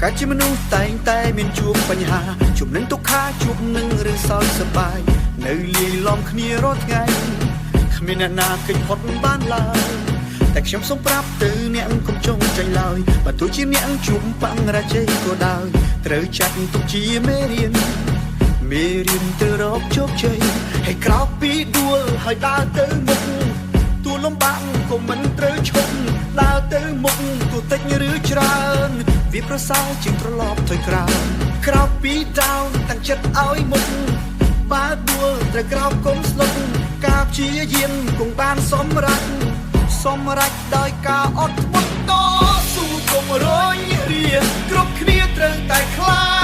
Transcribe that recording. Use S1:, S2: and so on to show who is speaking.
S1: កាជាមនុស្សតែងតែមានជួបបញ្ហាជួបនឹងទុក្ខជួបនឹងរឿងសោកសប្បាយនៅលាយឡំគ្នារាល់ថ្ងៃគ្មានអ្នកណាគេចផុតបានឡើយតែខ្ញុំសូមប្រាប់ទៅអ្នកកុំចង់ចាញ់ឡើយបើទោះជាអ្នកជួបបង្រាជ័យក៏ដោយត្រូវចាត់ទុកជាមេរៀនទៅរកជោគជ័យឲ្យក្រោកពីដួលហើយដើរទៅមុខទូលំបាកក៏មិនត្រូវឈប់ដើរទៅមុខទោះតិចឬច្រើនវាប្រសើរជាងត្រឡប់ថយក្រោយក្រោកពីដោនតាំងចិត្តឲ្យមុខបើដួលត្រូវក្រោកកុំស្លុតការព្យាយាមគង់បានសម្រេចដោយការអត់ធ្មត់តស៊ូកុំរញរាគ្រប់គ្នាត្រូវតែខ្លា